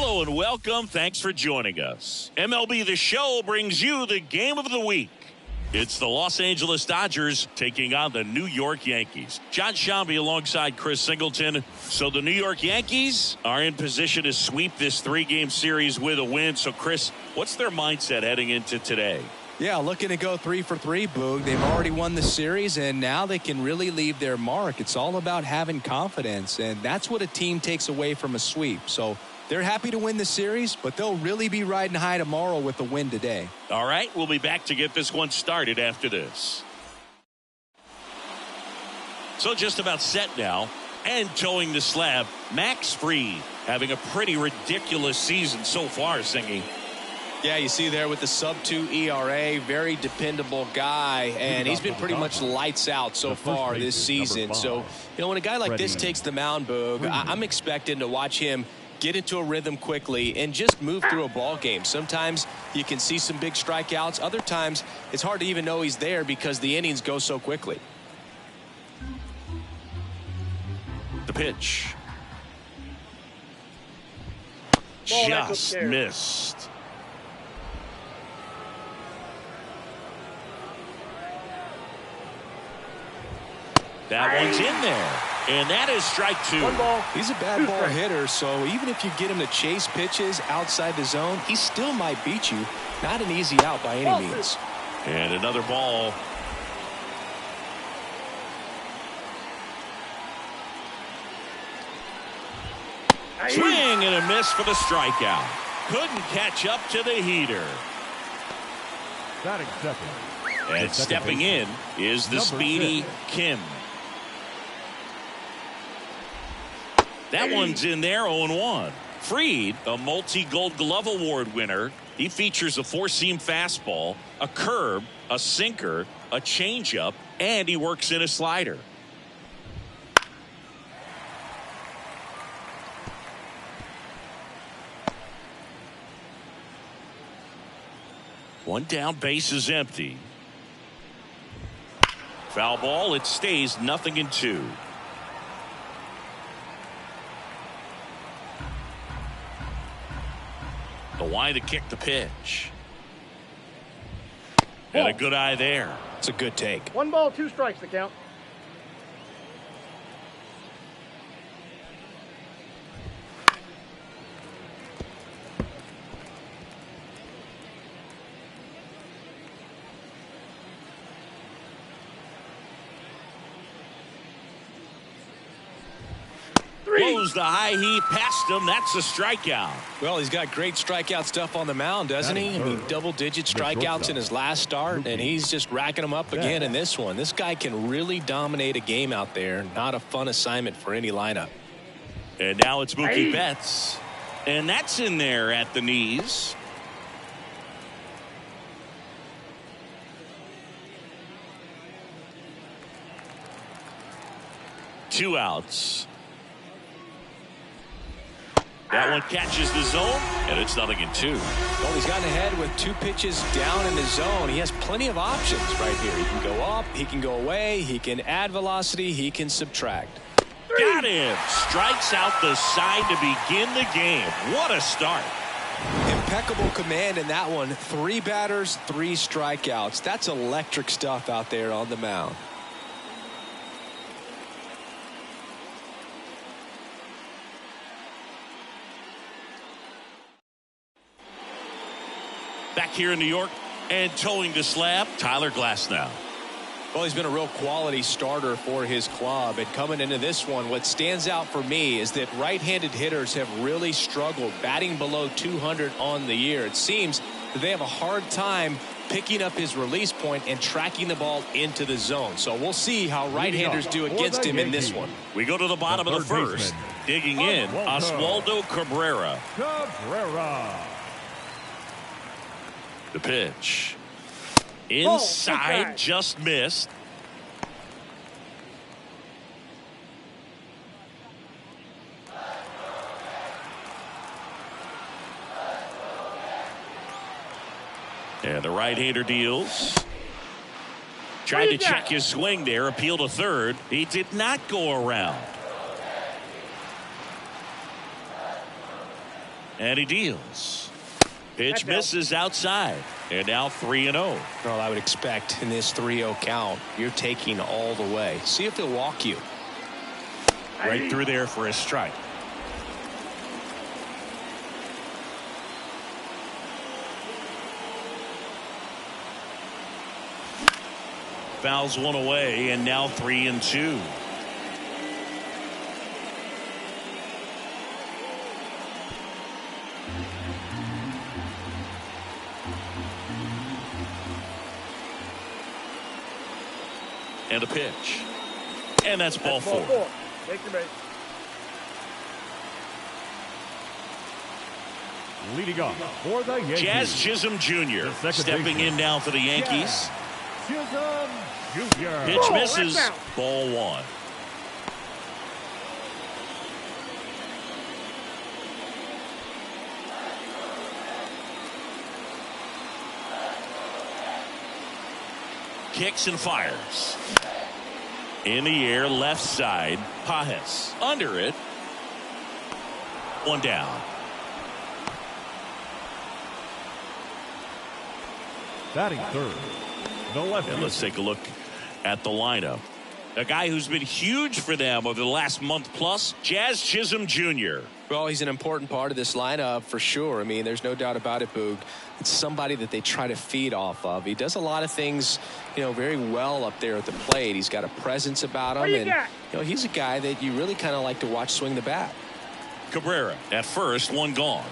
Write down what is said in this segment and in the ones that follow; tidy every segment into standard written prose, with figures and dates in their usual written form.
Hello and welcome. Thanks for joining us. MLB The Show brings you the game of the week. It's the Los Angeles Dodgers taking on the New York Yankees. John Shambi alongside Chris Singleton. So the New York Yankees are in position to sweep this three-game series with a win. So, Chris, what's their mindset heading into today? Yeah, looking to go 3 for 3, Boog. They've already won the series, and now they can really leave their mark. It's all about having confidence, and that's what a team takes away from a sweep. So they're happy to win the series, but they'll really be riding high tomorrow with the win today. All right, we'll be back to get this one started after this. So just about set now, and towing the slab, Max Fried, having a pretty ridiculous season so far, Singy. Yeah, you see there with the sub-2 ERA, very dependable guy, and he's been pretty much lights out so far this season. So, when a guy like this takes the mound, Boog, I'm expecting to watch him get into a rhythm quickly and just move through a ball game. Sometimes you can see some big strikeouts. Other times it's hard to even know he's there because the innings go so quickly. The pitch. Just missed. That one's in there. And that is strike 2. He's a bad ball hitter, so even if you get him to chase pitches outside the zone, he still might beat you. Not an easy out by any means. And another ball. Swing and a miss for the strikeout. Couldn't catch up to the heater. And stepping in is the speedy Kim. That one's in there, 0-1. Fried, a multi-Gold Glove Award winner. He features a four-seam fastball, a curve, a sinker, a changeup, and he works in a slider. One down, base is empty. Foul ball, it stays 0-2. The wide to kick the pitch. And a good eye there. It's a good take. 1 ball, 2 strikes to count. Blows the high heat past him. That's a strikeout. Well, he's got great strikeout stuff on the mound, doesn't he? I mean, double-digit strikeouts in his last start, and he's just racking them up again in this one. This guy can really dominate a game out there. Not a fun assignment for any lineup. And now it's Mookie Betts. And that's in there at the knees. Two outs. That one catches the zone, and it's 0-2. Well, he's gotten ahead with 2 pitches down in the zone. He has plenty of options right here. He can go up, he can go away, he can add velocity, he can subtract. Got him. Strikes out the side to begin the game. What a start. Impeccable command in that one. 3 batters, 3 strikeouts. That's electric stuff out there on the mound. Back here in New York and towing the slab, Tyler Glasnow. Well, he's been a real quality starter for his club, and coming into this one, what stands out for me is that right-handed hitters have really struggled batting below 200 on the year. It seems that they have a hard time picking up his release point and tracking the ball into the zone. So we'll see how right-handers do against him in this one. We go to the bottom of the first. Digging in, Oswaldo Cabrera. The pitch. Inside, just missed. And the right-hander deals. Tried to check his swing there, appeal to third. He did not go around. And he deals. Pitch misses outside. And now 3-0. Well, I would expect in this 3-0 count, you're taking all the way. See if he'll walk you. Right through there for a strike. Fouls one away, and now 3-2. And a pitch. And that's ball four. Take your base. Leading off for the Yankees, Jazz Chisholm Jr. stepping in now for the Yankees. Chisholm Jr. Pitch misses. Ball one. Kicks and fires. In the air, left side. Pajes under it. One down. Batting third, the left. And let's take a look at the lineup. A guy who's been huge for them over the last month plus, Jazz Chisholm Jr. Well, he's an important part of this lineup for sure. I mean, there's no doubt about it, Boog. It's somebody that they try to feed off of. He does a lot of things, very well up there at the plate. He's got a presence about him, and he's a guy that you really kind of like to watch swing the bat. Cabrera at first, one gone.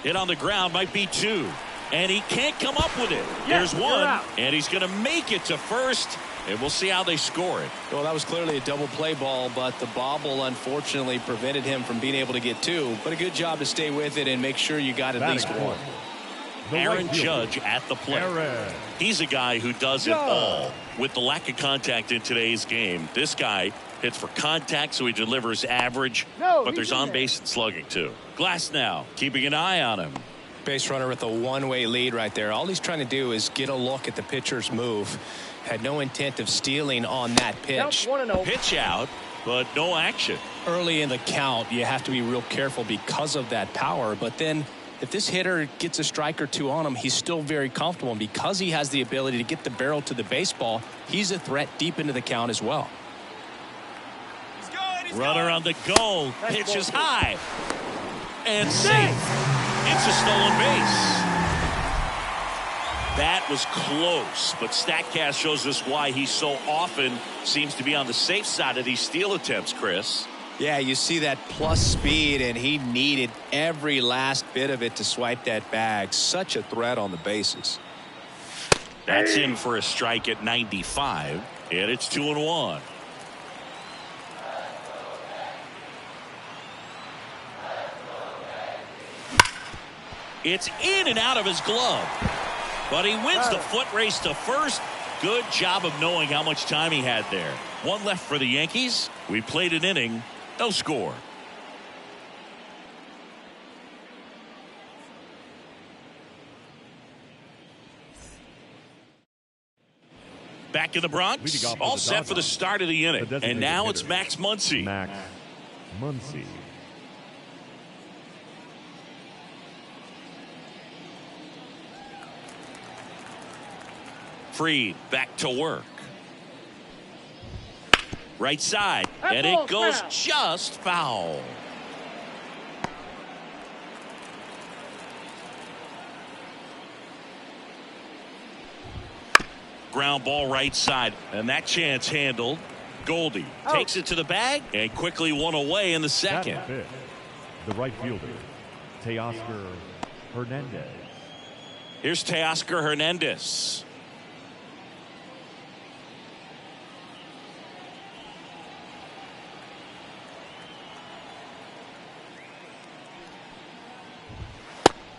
Hit on the ground, might be two. And he can't come up with it. There's one, and he's going to make it to first, and we'll see how they score it. Well, that was clearly a double play ball, but the bobble unfortunately prevented him from being able to get two. But a good job to stay with it and make sure you got at least one. Aaron Judge at the plate. He's a guy who does it all. With the lack of contact in today's game, this guy hits for contact, so he delivers average, but there's on-base and slugging too. Glass now, keeping an eye on him. Base runner with a one-way lead right there. All he's trying to do is get a look at the pitcher's move. Had no intent of stealing on that pitch. Pitch out, but no action. Early in the count, you have to be real careful because of that power. But then if this hitter gets a strike or two on him, he's still very comfortable. And because he has the ability to get the barrel to the baseball, he's a threat deep into the count as well. Runner on the go. Pitch is high. And safe. It's a stolen base. That was close, but StatCast shows us why he so often seems to be on the safe side of these steal attempts, Chris. Yeah, you see that plus speed, and he needed every last bit of it to swipe that bag. Such a threat on the bases. That's in for a strike at 95, and it's 2-1. It's in and out of his glove. But he wins the foot race to first. Good job of knowing how much time he had there. One left for the Yankees. We played an inning. No score. Back in the Bronx. All set for the start of the inning. And now it's Max Muncy. Max Muncy. Freed back to work. Right side. And it goes just foul. Ground ball right side. And that chance handled. Goldie takes it to the bag and quickly one away in the second. The right fielder, Teoscar Hernandez. Here's Teoscar Hernandez.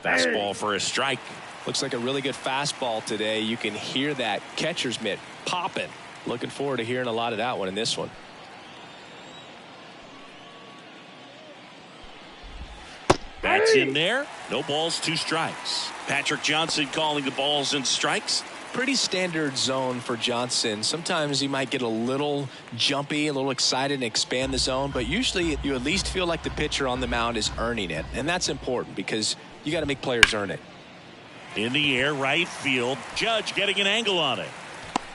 Fastball for a strike. Looks like a really good fastball today. You can hear that catcher's mitt popping. Looking forward to hearing a lot of that one in this one. Bats in there. No balls, two strikes. Patrick Johnson calling the balls and strikes. Pretty standard zone for Johnson. Sometimes he might get a little jumpy, a little excited and expand the zone, but usually you at least feel like the pitcher on the mound is earning it, and that's important because you got to make players earn it. In the air, right field. Judge getting an angle on it.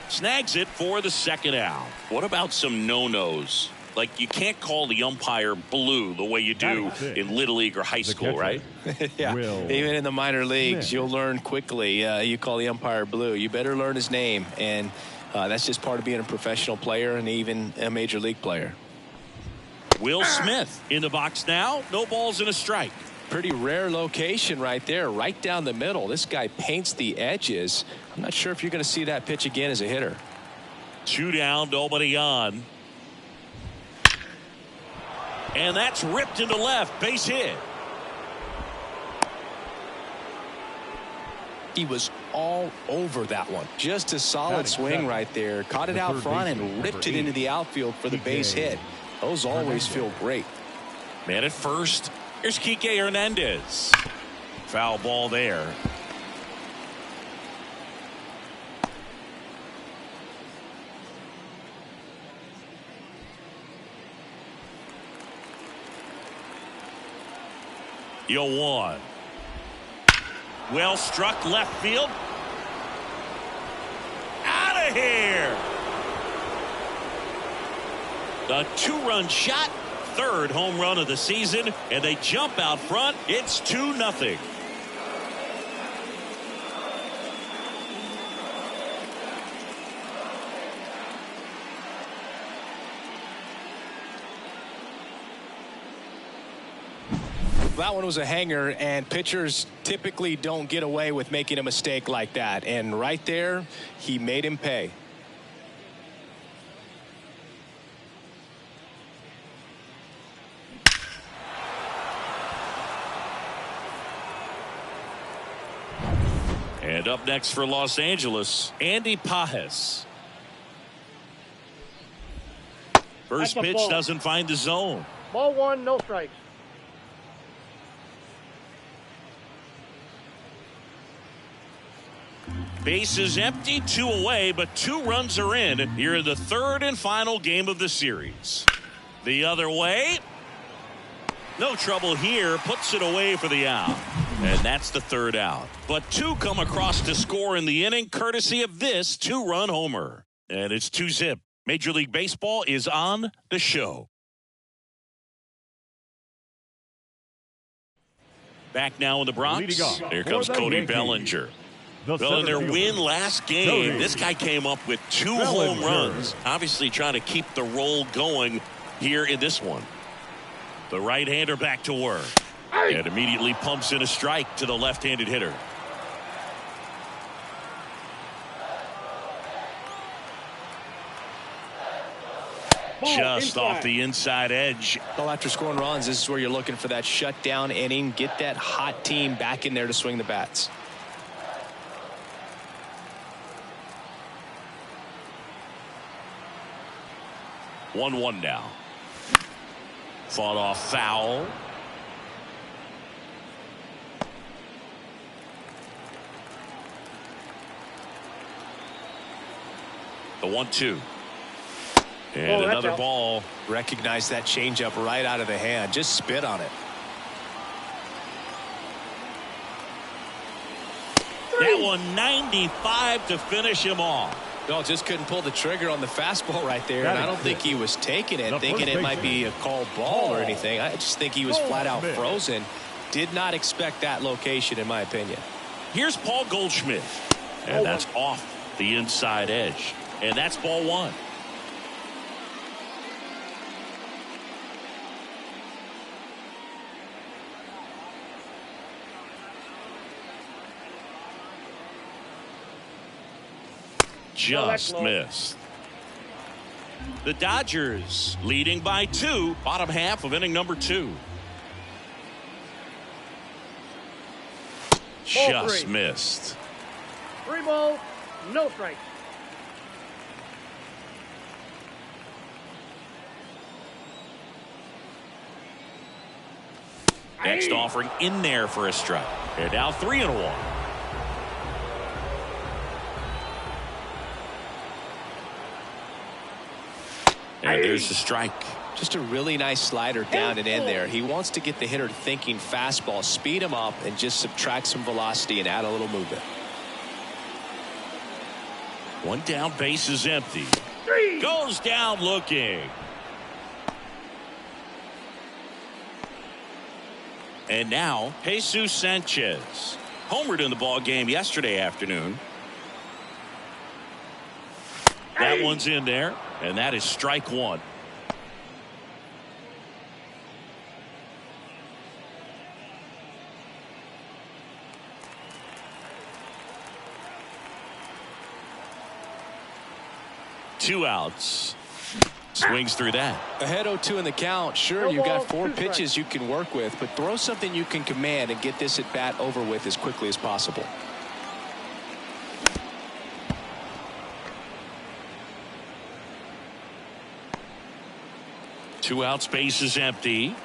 Snags it for the second out. What about some no-nos? Like, you can't call the umpire blue the way you do in Little League or high school, right? Yeah, even in the minor leagues, you'll learn quickly. You call the umpire blue. You better learn his name, and that's just part of being a professional player and even a major league player. Will Smith in the box now. No balls and a strike. Pretty rare location right there, right down the middle. This guy paints the edges. I'm not sure if you're going to see that pitch again as a hitter. 2 down, nobody on. And that's ripped into left. Base hit. He was all over that one. Just a solid swing right there. Caught it out front and ripped it into the outfield for the base hit. Those always feel great. Man at first. Here's Kike Hernandez. Foul ball there. Yo, one. Well struck left field. Out of here. A 2-run shot. 3rd home run of the season, and they jump out front. It's 2-0. That one was a hanger, and pitchers typically don't get away with making a mistake like that. And right there, he made him pay. And up next for Los Angeles, Andy Pages. First pitch doesn't find the zone. Ball 1, no strikes. Base is empty, 2 away, but 2 runs are in here in the 3rd and final game of the series. The other way. No trouble here. Puts it away for the out. And that's the 3rd out. But 2 come across to score in the inning, courtesy of this 2-run homer. And it's 2-zip. Major League Baseball is on the show. Back now in the Bronx. Here comes Cody Bellinger. Well, in their win last game, this guy came up with 2 home runs. Obviously trying to keep the roll going here in this one. The right-hander back to work. And immediately pumps in a strike to the left-handed hitter. Just off the inside edge. Well, after scoring runs, this is where you're looking for that shutdown inning. Get that hot team back in there to swing the bats. One now. Fought off foul. The 1-2. And another ball. Recognize that changeup right out of the hand. Just spit on it. That one 95 to finish him off. No, just couldn't pull the trigger on the fastball right there. And I don't think he was taking it, thinking it might be a called ball or anything. I just think he was flat out frozen. Did not expect that location, in my opinion. Here's Paul Goldschmidt. And that's off the inside edge. And that's ball 1. Just missed. The Dodgers leading by 2, bottom half of inning number 2. Just missed. 3 balls, no strikes. Next offering in there for a strike. And now 3-1. And there's the strike. Just a really nice slider down and in there. He wants to get the hitter thinking fastball, speed him up, and just subtract some velocity and add a little movement. One down, base is empty. Goes down looking. And now, Jesus Sanchez. Homered in the ball game yesterday afternoon. That one's in there, and that is strike one. Two outs. Swings through that. Ahead 0-2 in the count. Sure, you've got 4 pitches you can work with, but throw something you can command and get this at bat over with as quickly as possible. Two outs, base is empty.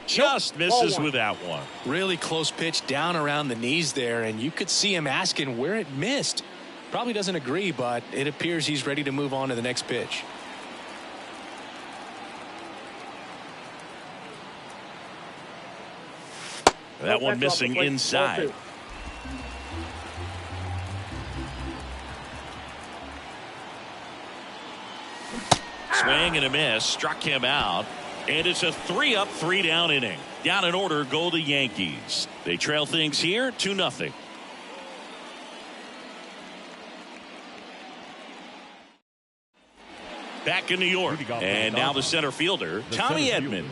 Just misses with that one. Really close pitch down around the knees there, and you could see him asking where it missed. Probably doesn't agree, but it appears he's ready to move on to the next pitch. That one missing inside. Swing and a miss. Struck him out. And it's a 3-up, 3-down inning. Down in order go the Yankees. They trail things here 2-0. Back in New York. And now the center fielder, Tommy Edman.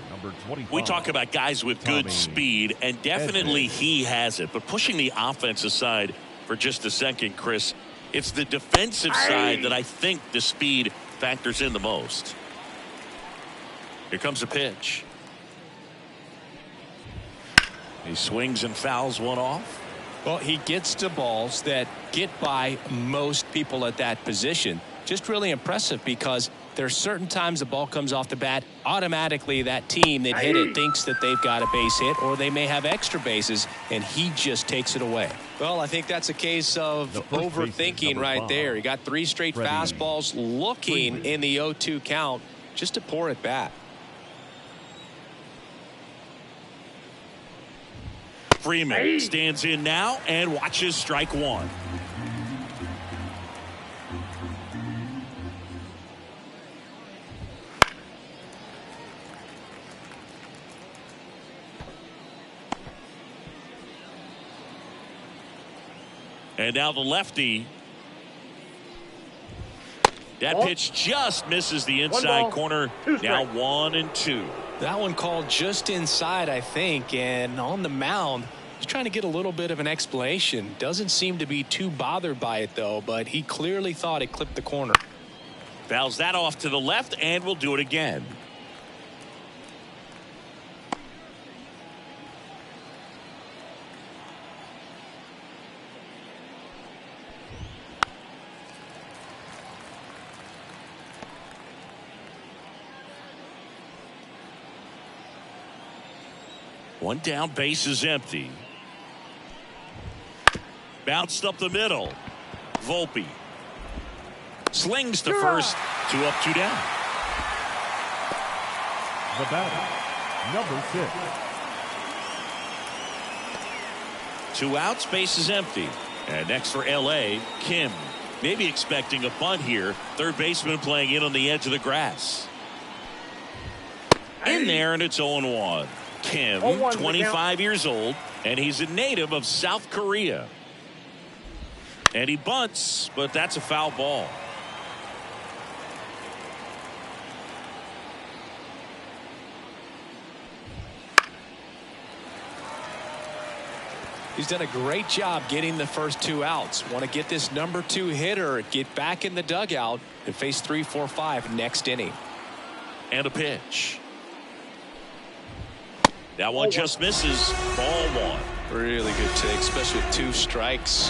We talk about guys with good speed, and definitely he has it. But pushing the offense aside for just a second, Chris, it's the defensive side that I think the speed factors in the most. Here comes a pitch. He swings and fouls one off. Well, he gets to balls that get by most people at that position. Just really impressive because there are certain times the ball comes off the bat, automatically that team that hit it thinks that they've got a base hit or they may have extra bases, and he just takes it away. Well, I think that's a case of overthinking right there. He got 3 straight fastballs looking in the 0-2 count just to pour it back. Freeman stands in now and watches strike one. And now the lefty. That pitch just misses the inside corner. Now 1-2. That one called just inside, I think, and on the mound, he's trying to get a little bit of an explanation. Doesn't seem to be too bothered by it, though, but he clearly thought it clipped the corner. Fouls that off to the left, and we'll do it again. One down, base is empty. Bounced up the middle. Volpe slings to first. 2 up, 2 down. The batter, number 6. 2 outs, base is empty. And next for LA, Kim. Maybe expecting a bunt here. Third baseman playing in on the edge of the grass. In there, and it's 0-1. Kim, 25 years old, and he's a native of South Korea. And he bunts, but that's a foul ball. He's done a great job getting the first 2 outs. Want to get this number 2 hitter, get back in the dugout, and face 3, 4, 5 next inning. And a pitch. That one just misses. Ball 1. Really good take, especially with 2 strikes.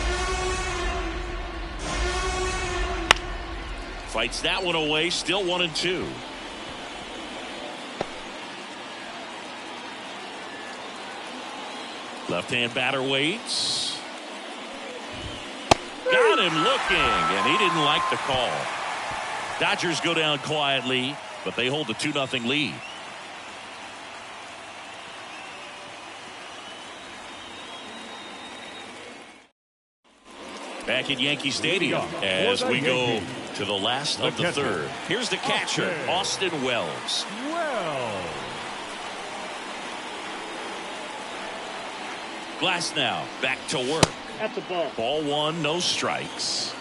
Fights that one away. Still 1-2. Left-hand batter waits. Got him looking, and he didn't like the call. Dodgers go down quietly, but they hold a 2-0 lead. Back at Yankee Stadium as we go to the last of the third. Here's the catcher, Austin Wells. Glass now back to work. That's a ball. Ball one, no strikes.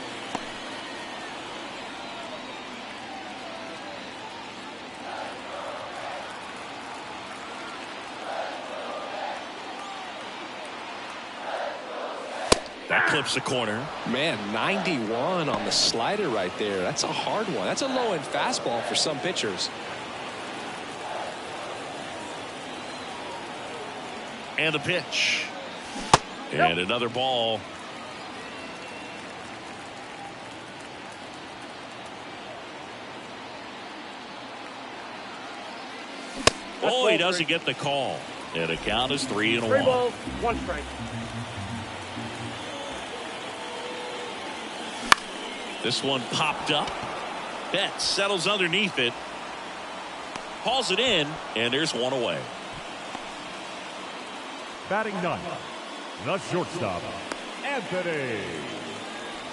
That clips the corner. Man, 91 on the slider right there. That's a hard one. That's a low-end fastball for some pitchers. And the pitch. And another ball. Oh, he doesn't get the call. And the count is 3-1. 3 balls, 1 strike. This one popped up. Betts settles underneath it. Hauls it in, and there's one away. Batting ninth, the shortstop, Anthony.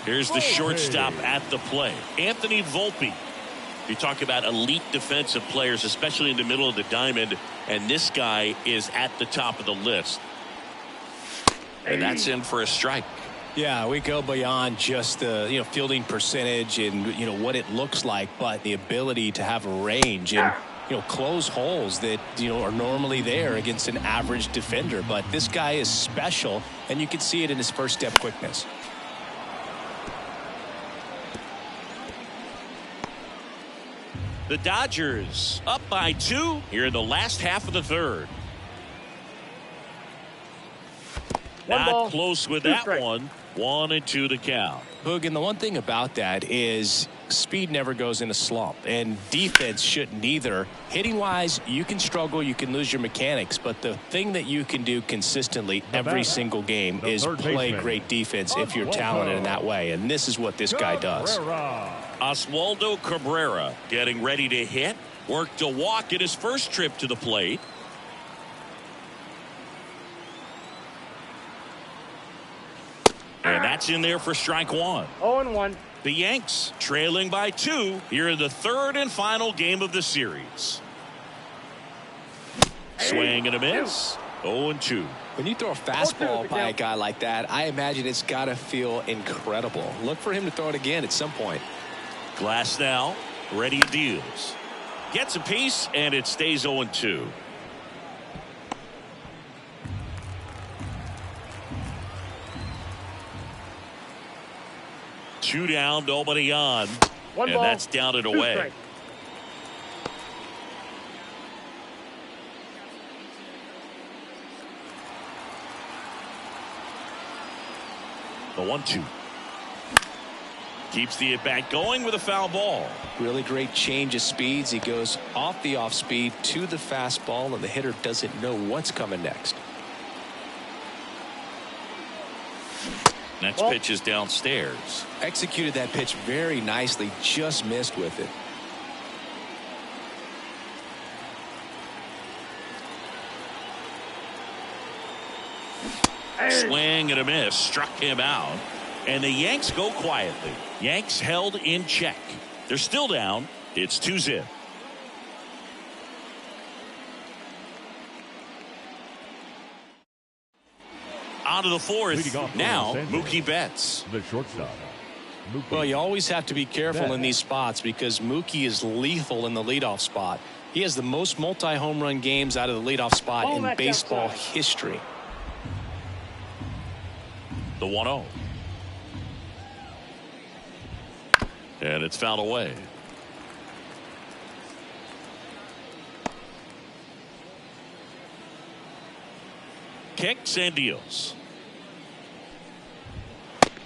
Here's the shortstop at the plate, Anthony Volpe. You talk about elite defensive players, especially in the middle of the diamond, and this guy is at the top of the list. And that's in for a strike. Yeah, we go beyond just the fielding percentage and what it looks like, but the ability to have a range and close holes that are normally there against an average defender. But this guy is special, and you can see it in his first step quickness. The Dodgers up by 2 here in the last half of the third. Not close with that one. 1-2 to count. Boog, and the one thing about that is speed never goes in a slump, and defense shouldn't either. Hitting wise, you can struggle, you can lose your mechanics, but the thing that you can do consistently every single game is play great defense if you're talented in that way, and this is what this guy does. Oswaldo Cabrera getting ready to hit. Worked a walk at his first trip to the plate. And that's in there for strike one. 0-1. The Yanks trailing by 2 here in the third and final game of the series. Swing and a miss. 0-2. When you throw a fastball by a guy like that, I imagine it's got to feel incredible. Look for him to throw it again at some point. Glass now ready deals. Gets a piece and it stays 0-2. Two down, nobody on. One and ball, that's down and 2 away. strikes. The 1-2. Keeps the at-bat going with a foul ball. Really great change of speeds. He goes off the off speed to the fastball, and the hitter doesn't know what's coming next. Next pitch is downstairs. Executed that pitch very nicely, just missed with it. Swing and a miss. Struck him out. And the Yanks go quietly. Yanks held in check. They're still down. It's 2-0. On to the fourth. Now, Mookie Betts. The shortstop. Well, you always have to be careful in these spots because Mookie is lethal in the leadoff spot. He has the most multi-home run games out of the leadoff spot in baseball history. The 1-0. And it's fouled away. Kicks and deals.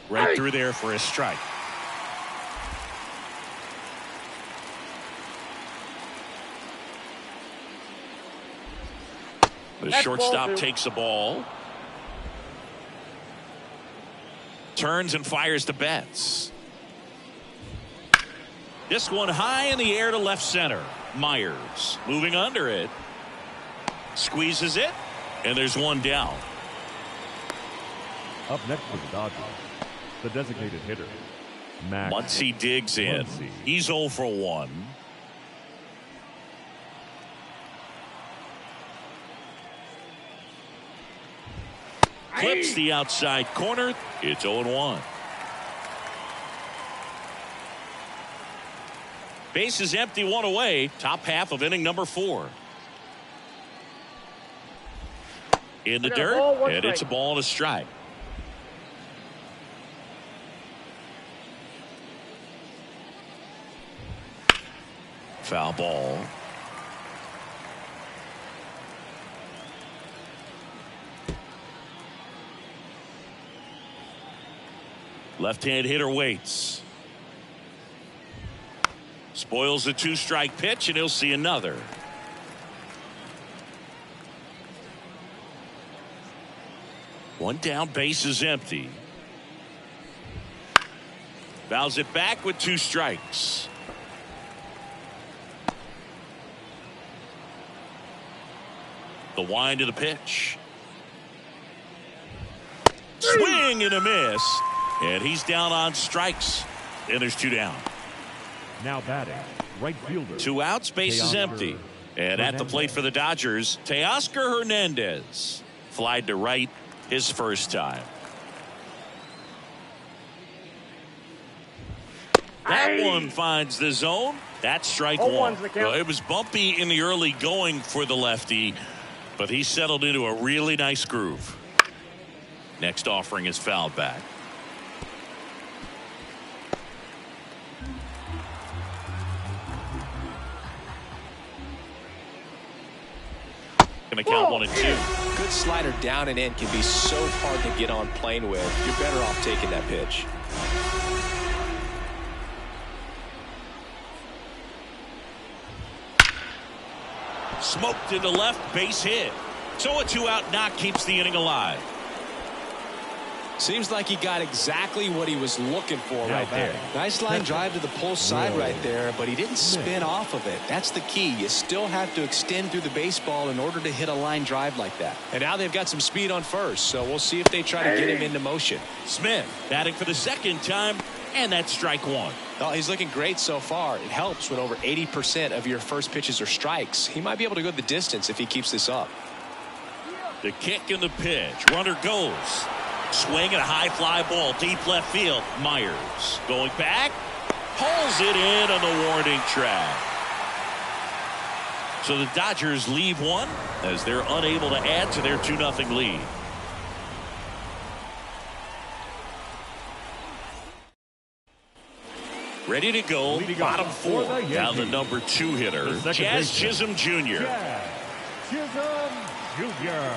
Right through there for a strike. The shortstop takes the ball. turns and fires to Betts. This one high in the air to left center. Myers moving under it. Squeezes it. And there's one down. Up next for the Dodgers, the designated hitter, Max. Muncy digs in. Muncy. He's 0 for 1. Clips the outside corner. It's 0-1. Base is empty, one away. Top half of inning number 4. In the dirt, and it's a ball and a strike. Foul ball. Left-hand hitter waits. Spoils the 2-strike pitch, and he'll see another. One down, base is empty. Fouls it back with 2 strikes. The wind of the pitch. Swing and a miss. And he's down on strikes. And there's 2 down. Now batting, right fielder. 2 outs, base is empty. And at the plate for the Dodgers, Teoscar Hernandez. Flied to right his first time. That one finds the zone. That's strike 1. Well, it was bumpy in the early going for the lefty, but he settled into a really nice groove. Next offering is fouled back. Going to count 1 and 2. Good slider down and in can be so hard to get on plane with. You're better off taking that pitch. Smoked into left, base hit. So a 2-out knock keeps the inning alive. Seems like he got exactly what he was looking for right there. Nice line drive to the pull side right there, but he didn't spin off of it. That's the key. You still have to extend through the baseball in order to hit a line drive like that. And now they've got some speed on first, so we'll see if they try to get him into motion. Smith batting for the second time, and that's strike 1. Well, he's looking great so far. It helps when over 80% of your first pitches are strikes. He might be able to go the distance if he keeps this up. The kick and the pitch. Runner goes. Swing and a high fly ball deep left field. Myers going back, pulls it in on the warning track. So the Dodgers leave one as they're unable to add to their 2-0 lead. Ready to go, bottom 4. Now the number 2 hitter, Jazz Chisholm Jr. Jazz Chisholm Jr.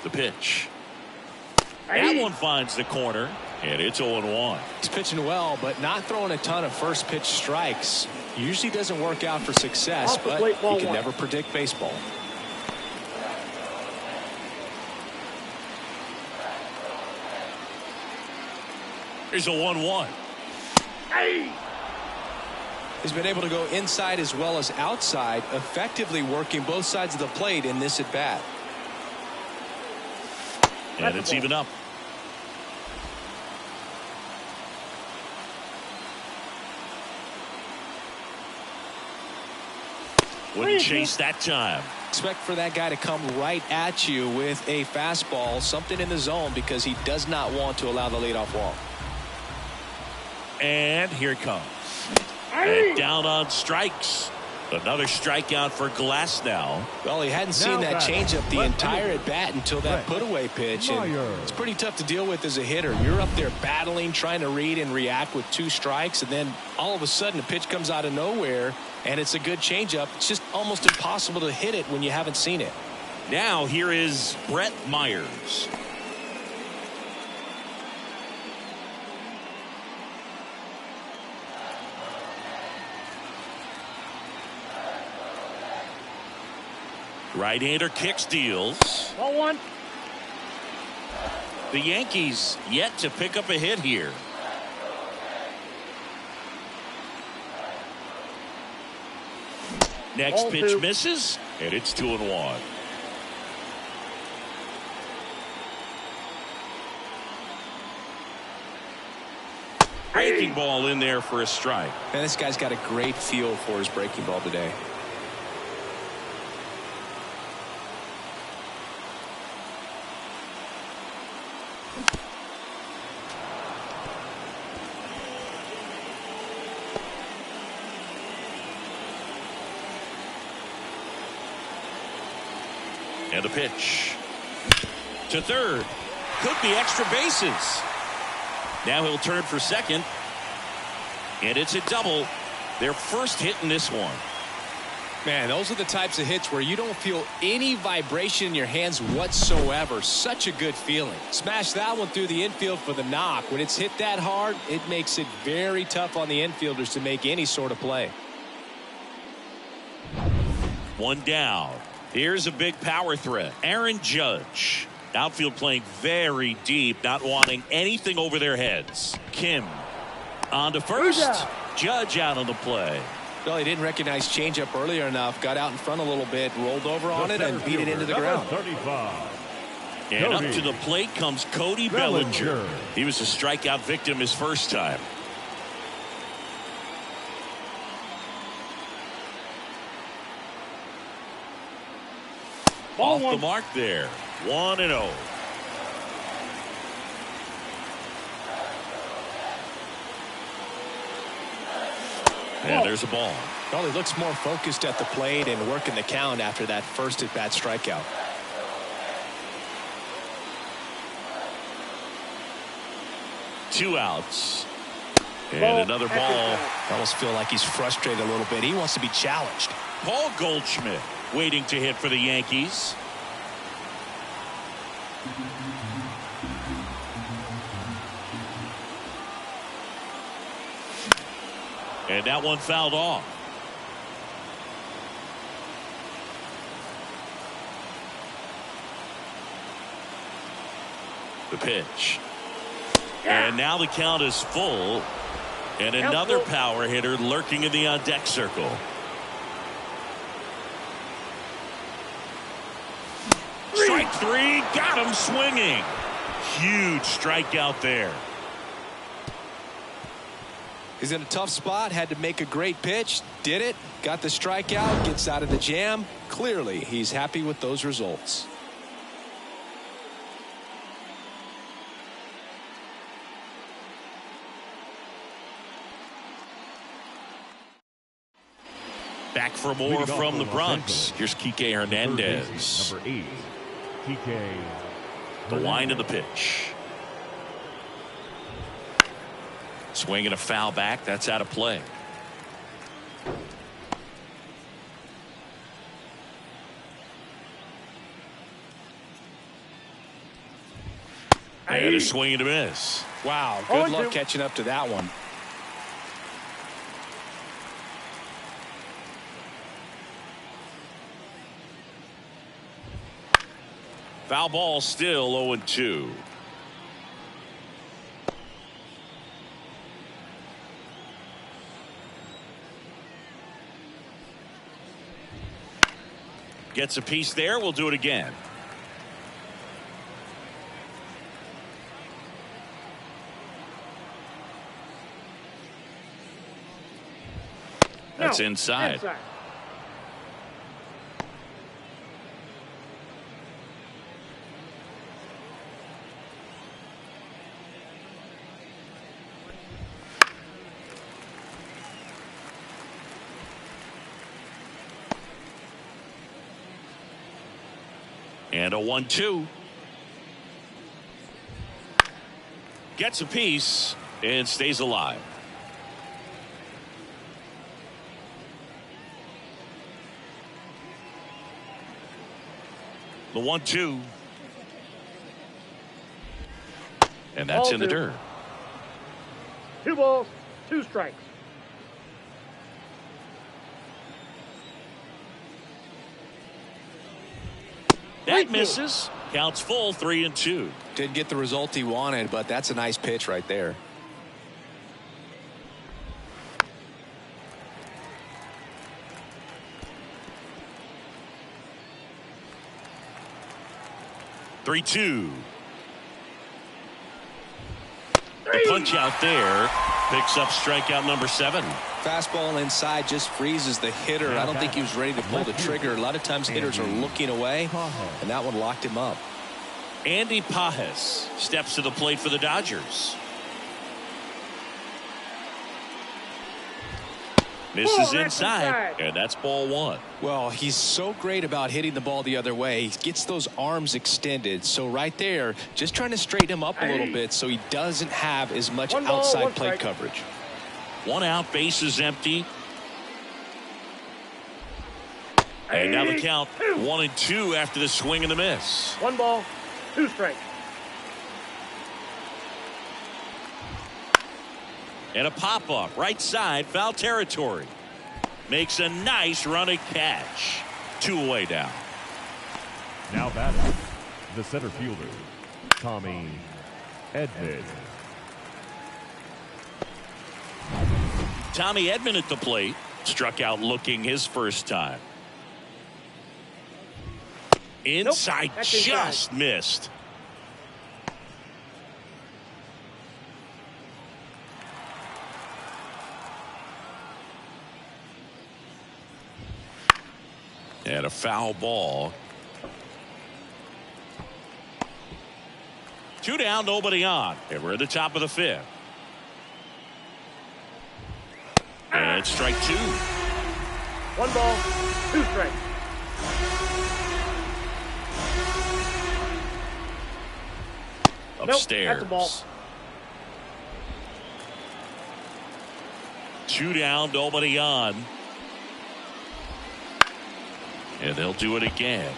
The pitch. That one finds the corner, and it's 0-1. He's pitching well, but not throwing a ton of first pitch strikes. Usually doesn't work out for success, but you can never predict baseball. Here's a 1-1. He's been able to go inside as well as outside, effectively working both sides of the plate in this at bat. And it's even up. Wouldn't chase that time. Expect for that guy to come right at you with a fastball, something in the zone, because he does not want to allow the leadoff walk. And here it comes. And down on strikes. Another strikeout for Glasnow. Well, he hadn't seen that changeup the entire at bat until that put-away pitch, and it's pretty tough to deal with as a hitter. You're up there battling, trying to read and react with 2 strikes, and then all of a sudden a pitch comes out of nowhere, and it's a good changeup. It's just almost impossible to hit it when you haven't seen it. Now here is Brett Myers. Right-hander kicks, deals. 1-1. The Yankees yet to pick up a hit here. Next pitch misses, and it's 2-1. Breaking ball in there for a strike. Man, this guy's got a great feel for his breaking ball today. And the pitch to third. Could be extra bases. Now he'll turn for second. And it's a double. Their first hit in this one. Man, those are the types of hits where you don't feel any vibration in your hands whatsoever. Such a good feeling. Smash that one through the infield for the knock. When it's hit that hard, it makes it very tough on the infielders to make any sort of play. One down. Here's a big power threat. Aaron Judge. Outfield playing very deep, not wanting anything over their heads. Kim on to first. Judge out on the play. Well, he didn't recognize changeup earlier enough. Got out in front a little bit, rolled over on it, and beat it into the ground. 35. And up to the plate comes Cody Bellinger. He was a strikeout victim his first time. Off the mark there. 1-0. And there's a ball. Well, he looks more focused at the plate and working the count after that first at-bat strikeout. Two outs. And another ball. I almost feel like he's frustrated a little bit. He wants to be challenged. Paul Goldschmidt waiting to hit for the Yankees. And that one fouled off. The pitch. And now the count is full. And another power hitter lurking in the on-deck circle. Strike three. Got him swinging. Huge strikeout there. He's in a tough spot. Had to make a great pitch. Did it. Got the strikeout. Gets out of the jam. Clearly, he's happy with those results. Back for more from the Bronx. Here's Kike Hernandez. Number 8, Kike. The line of the pitch. Swinging a foul back. That's out of play. And a swing and a miss. Wow. Good luck catching up to that one. Foul ball, still 0-2. Gets a piece there. We'll do it again. That's inside. And a 1-2. Gets a piece and stays alive. The 1-2. And that's in the dirt. 2 balls, 2 strikes. That misses. Counts full, 3-2. Didn't get the result he wanted, but that's a nice pitch right there. The punch out there picks up strikeout number 7. Fastball inside just freezes the hitter. I don't think he was ready to pull the trigger. A lot of times hitters are looking away, and that one locked him up. Andy Pajes steps to the plate for the Dodgers. Misses inside, and that's ball 1. Well, he's so great about hitting the ball the other way. He gets those arms extended. So right there, just trying to straighten him up a little bit so he doesn't have as much outside plate coverage. 1 out, bases empty. And now the count 1-2 after the swing and the miss. 1 ball, 2 strikes. And a pop-up, right side, foul territory. Makes a nice running catch. 2 away now. Now batting, the center fielder, Tommy Edman. Tommy Edman at the plate. Struck out looking his first time. Inside, nope, just missed. And a foul ball. 2 down, nobody on. And we're at the top of the 5th. And strike 2. 1 ball, 2 strikes. Upstairs. Nope, that's a ball. 2 down, nobody on. And they'll do it again.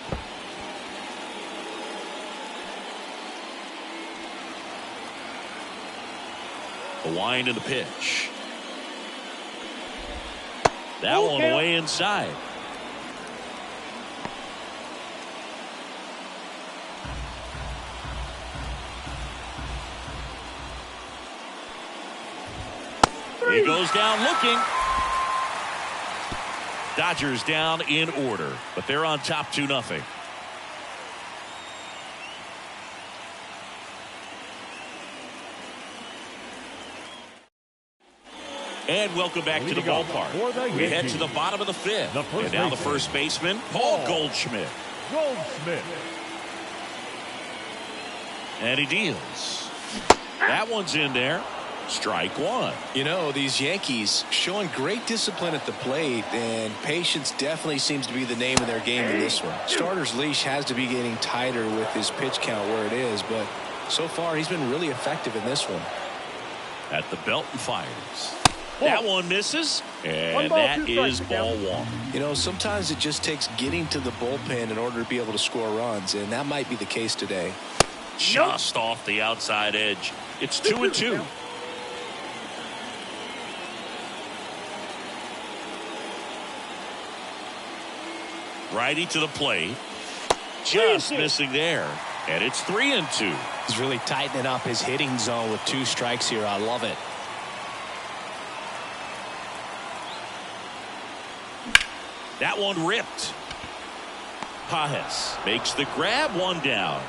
A wind in the pitch. That one way inside. He goes down looking. Dodgers down in order, but they're on top 2-0. And welcome back to the ballpark. We head to the bottom of the 5th. And now the first baseman, Paul Goldschmidt. And he deals. That one's in there. Strike 1. You know, these Yankees showing great discipline at the plate, and patience definitely seems to be the name of their game in this one. Starter's leash has to be getting tighter with his pitch count where it is, but so far he's been really effective in this one. At the belt and fires. That one misses, and that is ball 1. You know, sometimes it just takes getting to the bullpen in order to be able to score runs, and that might be the case today. Just off the outside edge. It's 2-2. Righty to the plate. Just missing there. And it's 3-2. He's really tightening up his hitting zone with 2 strikes here. I love it. That one ripped. Pajes makes the grab, 1 down.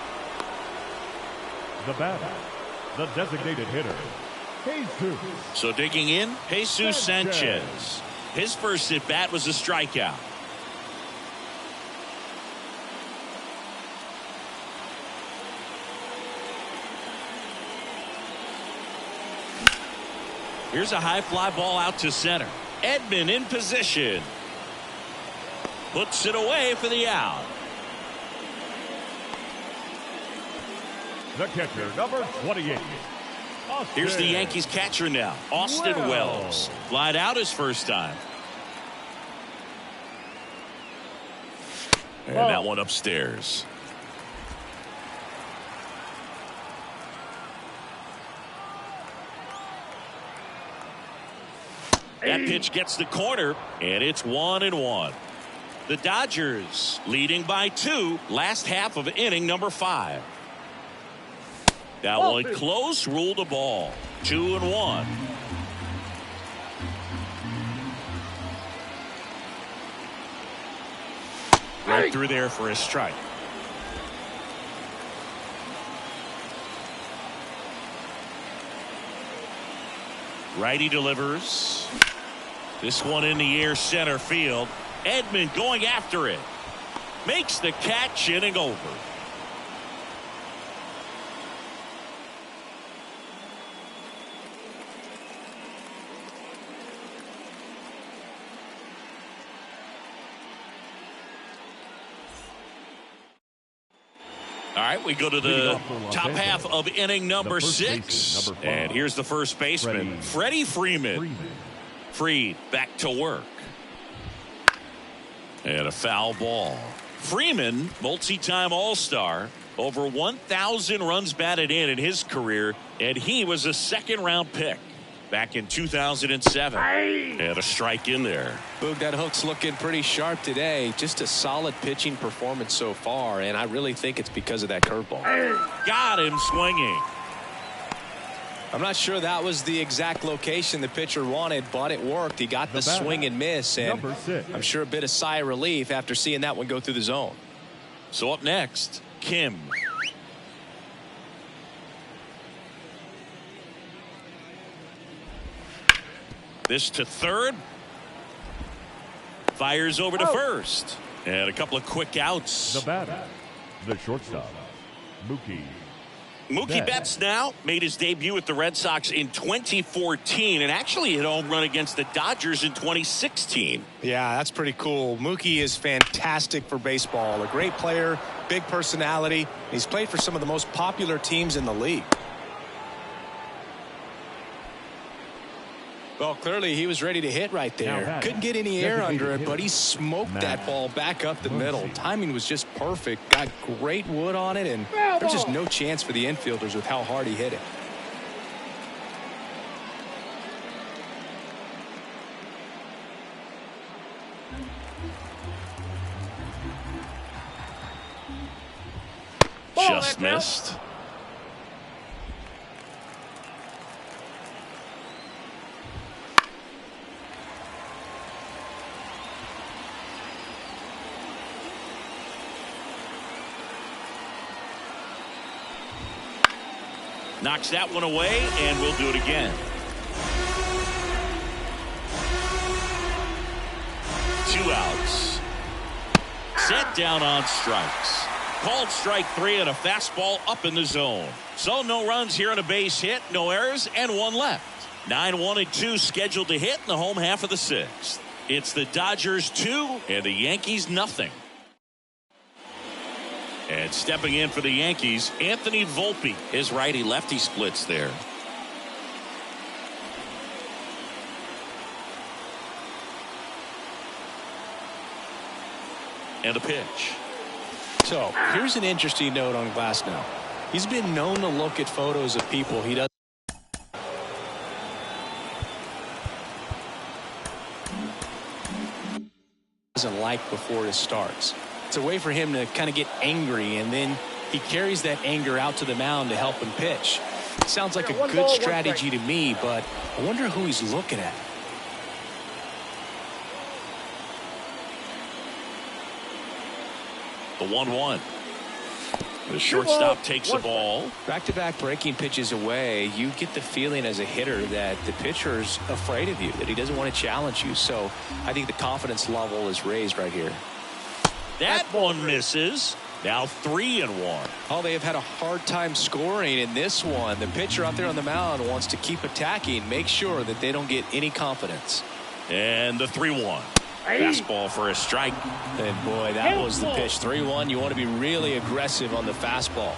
The batter, the designated hitter, Jesus. So digging in, Jesus Sanchez. His first at bat was a strikeout. Here's a high fly ball out to center. Edman in position. Puts it away for the out. The catcher, number 28. Here's the Yankees catcher now, Austin Wells. Flied out his first time. And that one upstairs. That pitch gets the corner, and it's 1-1. The Dodgers leading by 2, last half of inning number 5. That one close, ruled a ball. 2-1. Right through there for a strike. Righty delivers. This one in the air, center field. Edman going after it. Makes the catch, inning over. All right, we go to the top half of inning number 6. And here's the first baseman, Freddie Freeman. Freed back to work. And a foul ball. Freeman, multi-time All-Star, over 1,000 runs batted in his career, and he was a second-round pick back in 2007. And a strike in there. Boog, that hook's looking pretty sharp today. Just a solid pitching performance so far, and I really think it's because of that curveball. Got him swinging. I'm not sure that was the exact location the pitcher wanted, but it worked. He got the swing and miss, and I'm sure a bit of sigh of relief after seeing that one go through the zone. So up next, Kim. This to third. Fires over to first. And a couple of quick outs. The batter, the shortstop, Mookie Betts now made his debut with the Red Sox in 2014 and actually hit a home run against the Dodgers in 2016. Yeah, that's pretty cool. Mookie is fantastic for baseball. A great player, big personality. He's played for some of the most popular teams in the league. Well, clearly he was ready to hit right there. Couldn't get any air under it, but he smoked that ball back up the middle. Timing was just perfect. Got great wood on it, and there's just no chance for the infielders with how hard he hit it. Just missed. Knocks that one away, and we'll do it again. 2 outs. Set down on strikes. Called strike 3 and a fastball up in the zone. So no runs here on a base hit, no errors, and 1 left. 9-1-2 scheduled to hit in the home half of the 6th. It's the Dodgers 2 and the Yankees nothing. And stepping in for the Yankees, Anthony Volpe. His righty-lefty splits there. And the pitch. So here's an interesting note on Glasnow. He's been known to look at photos of people he doesn't like before it starts. It's a way for him to kind of get angry, and then he carries that anger out to the mound to help him pitch. Sounds like a good strategy to me, but I wonder who he's looking at. The 1-1. The shortstop takes the ball. Back-to-back breaking pitches away, you get the feeling as a hitter that the pitcher's afraid of you, that he doesn't want to challenge you. So I think the confidence level is raised right here. That one misses. Now 3-1. Oh, they have had a hard time scoring in this one. The pitcher out there on the mound wants to keep attacking, make sure that they don't get any confidence. And the 3-1. Fastball for a strike. And boy, that was the pitch. 3-1. You want to be really aggressive on the fastball.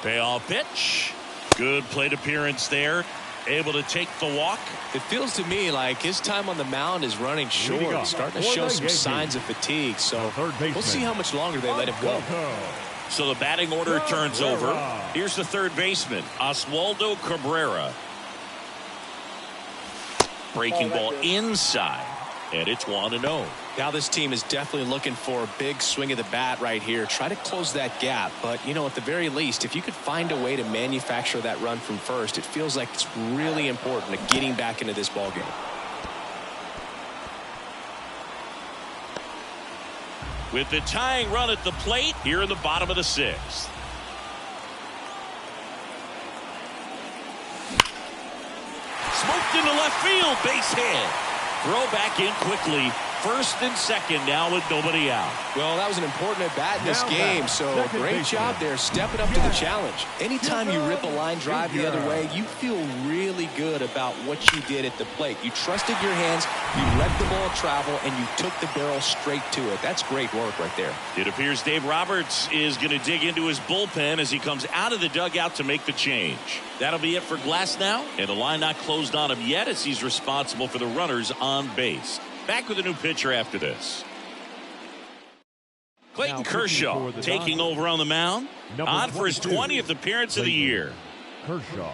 Payoff pitch. Good plate appearance there. able to take the walk. It feels to me like his time on the mound is running short. He's starting to show some signs of fatigue. So we'll see how much longer they let him go. So the batting order turns over. Here's the third baseman, Oswaldo Cabrera. Breaking ball inside, and it's 1-0. Now this team is definitely looking for a big swing of the bat right here. Try to close that gap. But, you know, at the very least, if you could find a way to manufacture that run from first, it feels like it's really important to getting back into this ball game. With the tying run at the plate here in the bottom of the sixth. Smoked into left field, base hit. Throw back in quickly. First and second now with nobody out. Well, that was an important at bat in this game, so great job there stepping up to the challenge. Anytime you rip a line drive the other way, you feel really good about what you did at the plate. You trusted your hands, you let the ball travel, and you took the barrel straight to it. That's great work right there. It appears Dave Roberts is going to dig into his bullpen as he comes out of the dugout to make the change. That'll be it for Glass now, and the line not closed on him yet as he's responsible for the runners on base. Back with a new pitcher after this. Clayton Kershaw taking over on the mound. On for his 20th appearance of the year. Kershaw.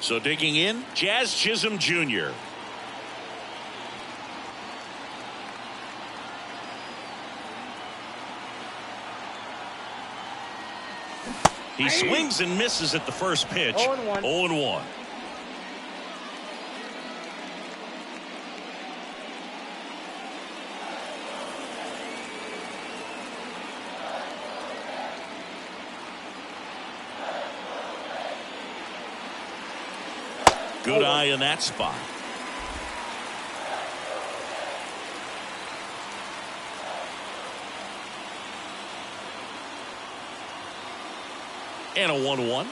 So digging in, Jazz Chisholm Jr. He swings and misses at the first pitch. 0-1. 0-1. Good eye in that spot. And a 1-1.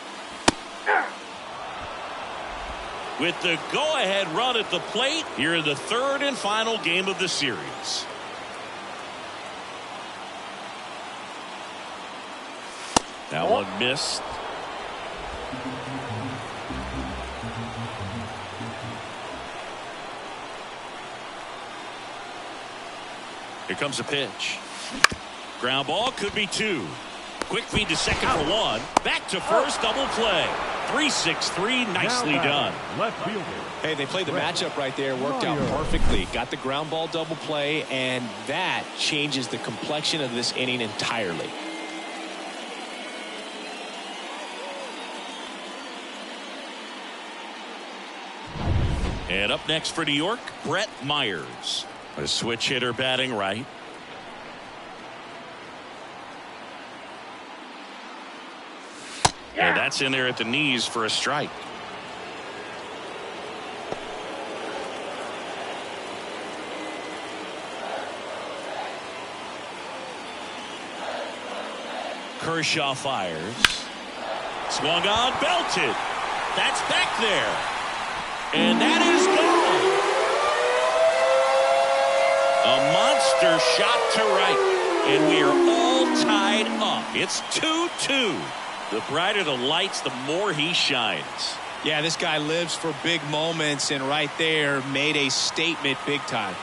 With the go-ahead run at the plate here in the third and final game of the series. That one missed. Here comes a pitch. Ground ball, could be two. Quick feed to second for one. Back to first, double play. 3-6-3, nicely done. Left fielder. Hey, they played the matchup right there, worked out perfectly. Got the ground ball double play, and that changes the complexion of this inning entirely. And up next for New York, Brett Myers. A switch hitter batting right. And that's in there at the knees for a strike. Kershaw fires. Swung on, belted. That's back there. And that is gone. A monster shot to right. And we are all tied up. It's 2-2. The brighter the lights, the more he shines. Yeah, this guy lives for big moments, and right there made a statement big time.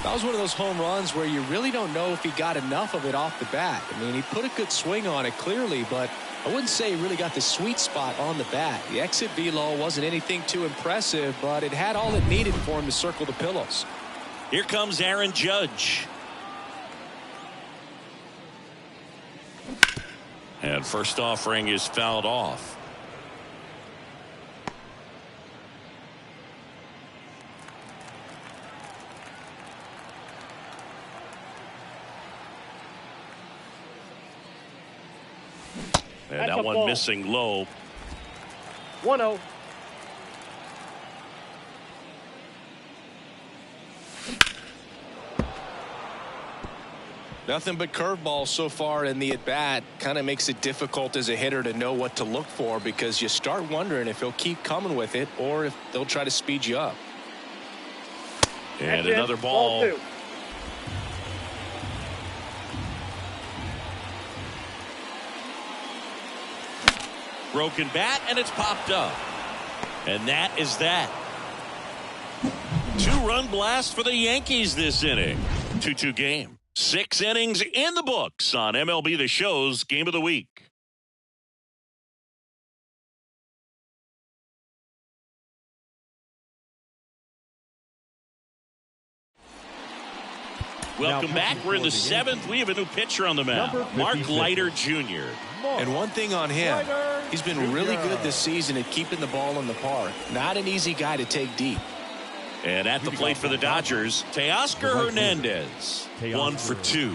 That was one of those home runs where you really don't know if he got enough of it off the bat. I mean, he put a good swing on it clearly, but I wouldn't say he really got the sweet spot on the bat. The exit velo wasn't anything too impressive, but it had all it needed for him to circle the pillows. Here comes Aaron Judge. And first offering is fouled off. And That's that a one ball. missing low. 1-0. Nothing but curveballs so far in the at-bat. Kind of makes it difficult as a hitter to know what to look for because you start wondering if he'll keep coming with it or if they'll try to speed you up. And another ball. Ball 2. Broken bat, and it's popped up. And that is that. 2-run blast for the Yankees this inning. 2-2 game. 6 innings in the books on MLB The Show's Game of the Week. Welcome back. We're in the 7th. We have a new pitcher on the mound, Mark Leiter Jr. And one thing on him, he's been really good this season at keeping the ball in the park. Not an easy guy to take deep. And at the plate for the Dodgers, Teoscar Hernandez. 1 for 2.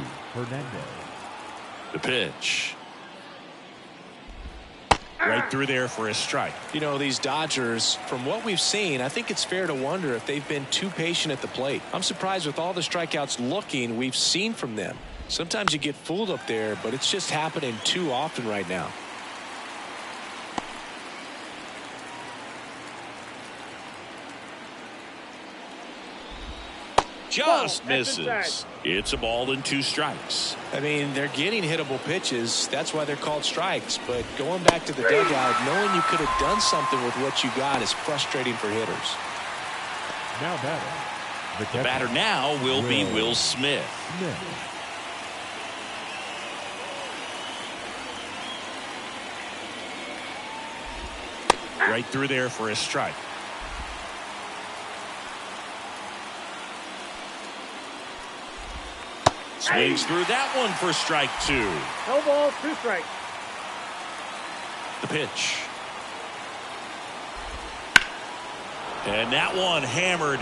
The pitch. Right through there for a strike. You know, these Dodgers, from what we've seen, I think it's fair to wonder if they've been too patient at the plate. I'm surprised with all the strikeouts we've seen from them. Sometimes you get fooled up there, but it's just happening too often right now. Just misses. It's a ball and 2 strikes. I mean, they're getting hittable pitches. That's why they're called strikes. But going back to the dugout, knowing you could have done something with what you got is frustrating for hitters. Now batting. The batter now will be Will Smith. Right through there for a strike. Swings through that one for strike 2. No balls, 2 strikes. The pitch. And that one hammered.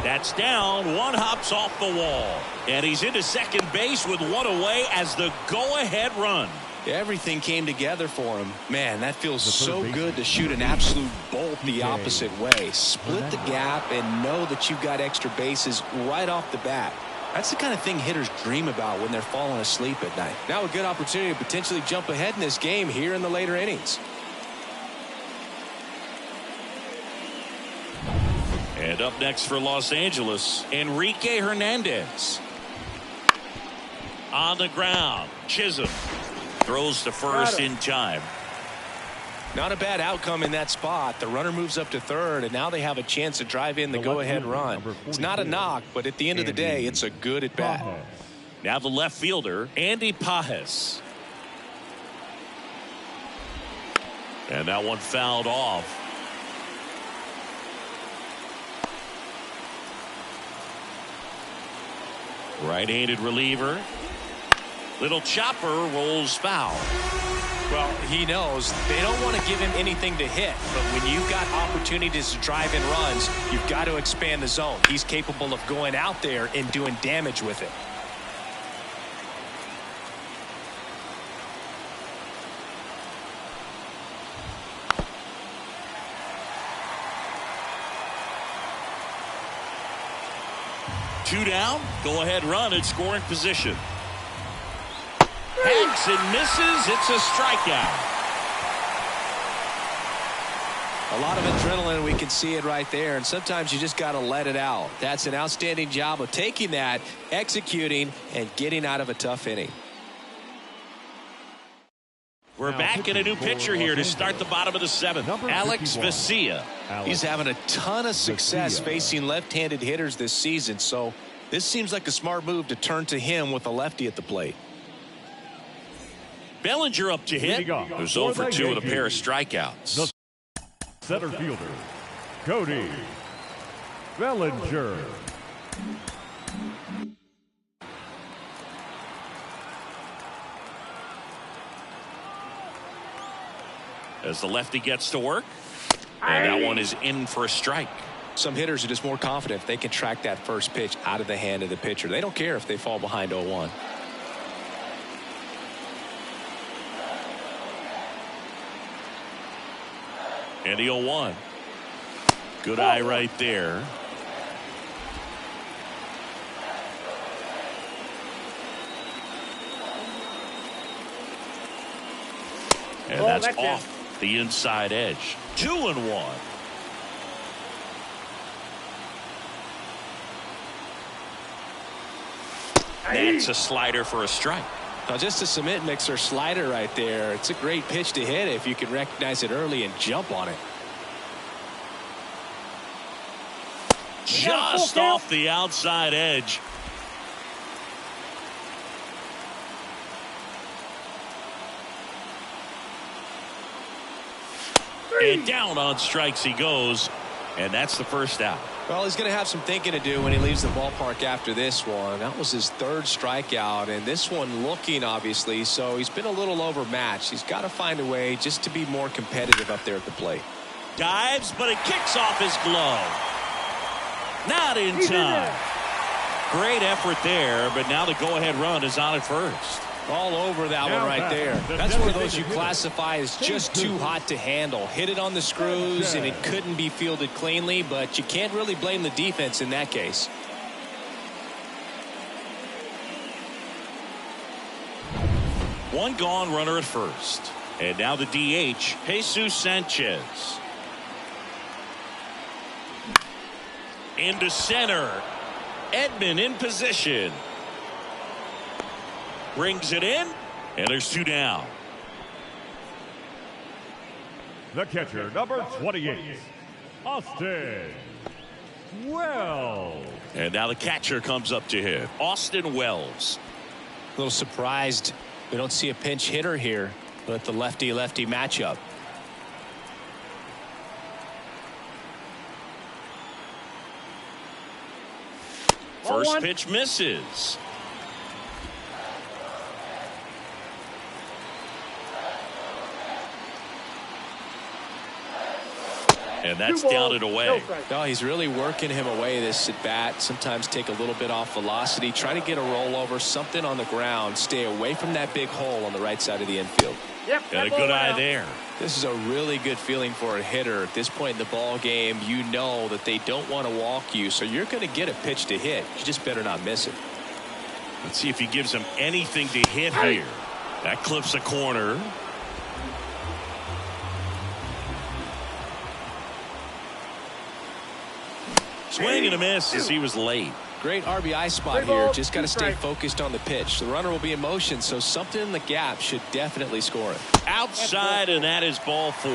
That's down. One hops off the wall. And he's into second base with 1 away as the go-ahead run. Everything came together for him. Man, that feels so good to shoot an absolute bolt the opposite way. Split the gap and know that you've got extra bases right off the bat. That's the kind of thing hitters dream about when they're falling asleep at night. Now a good opportunity to potentially jump ahead in this game here in the later innings. And up next for Los Angeles, Enrique Hernandez. On the ground, Chisholm throws to first in time. Not a bad outcome in that spot. The runner moves up to third, and now they have a chance to drive in the go-ahead run. It's not a knock, but at the end of the day, it's a good at-bat. Now the left fielder, Andy Pajes. And that one fouled off. Right-handed reliever. Little chopper rolls foul. Well, he knows they don't want to give him anything to hit, but when you've got opportunities to drive in runs, you've got to expand the zone. He's capable of going out there and doing damage with it. Two down, go ahead run in scoring position. Hacks and misses. It's a strikeout. A lot of adrenaline, we can see it right there, and sometimes you just got to let it out. That's an outstanding job of taking that, executing, and getting out of a tough inning. We're back in a new pitcher here to start the bottom of the 7th. Alex Vesia. He's having a ton of success facing left-handed hitters this season, so this seems like a smart move to turn to him with a lefty at the plate. Bellinger up to hit. There's 0 for 2 with a pair of strikeouts. The center fielder, Cody Bellinger. As the lefty gets to work. And that one is in for a strike. Some hitters are just more confident if they can track that first pitch out of the hand of the pitcher. They don't care if they fall behind 0-1. And the 0-1. Good eye right there. And Oh, that's that's off the inside edge. 2-1. That's a slider for a strike. Now, just a cement mixer slider right there. It's a great pitch to hit if you can recognize it early and jump on it. Just off the outside edge. And down on strikes he goes. And that's the first out. Well, he's going to have some thinking to do when he leaves the ballpark after this one. That was his third strikeout, and this one looking, obviously, so he's been a little overmatched. He's got to find a way just to be more competitive up there at the plate. Dives, but it kicks off his glove. Not in time. Great effort there, but now the go-ahead run is on at first. All over that one right there. That's one of those you classify as just too hot to handle. Hit it on the screws, and it couldn't be fielded cleanly, but you can't really blame the defense in that case. One gone, runner at first. And now the DH, Jesus Sanchez. Into center. Edman in position. Brings it in, and there's two down. The catcher, number 28, Austin Wells. And now the catcher comes up to hit, Austin Wells. A little surprised we don't see a pinch hitter here with the lefty-lefty matchup. First pitch misses. And that's down and away. No, he's really working him away this at bat. Sometimes take a little bit off velocity. Try to get a rollover, something on the ground. Stay away from that big hole on the right side of the infield. Yep, got a good eye there. This is a really good feeling for a hitter. At this point in the ball game, you know that they don't want to walk you, so you're going to get a pitch to hit. You just better not miss it. Let's see if he gives him anything to hit here. That clips a corner. Swing and a miss as he was late. Great RBI spot here. Just got to stay focused on the pitch. The runner will be in motion, so something in the gap should definitely score it. Outside, and that is ball 4.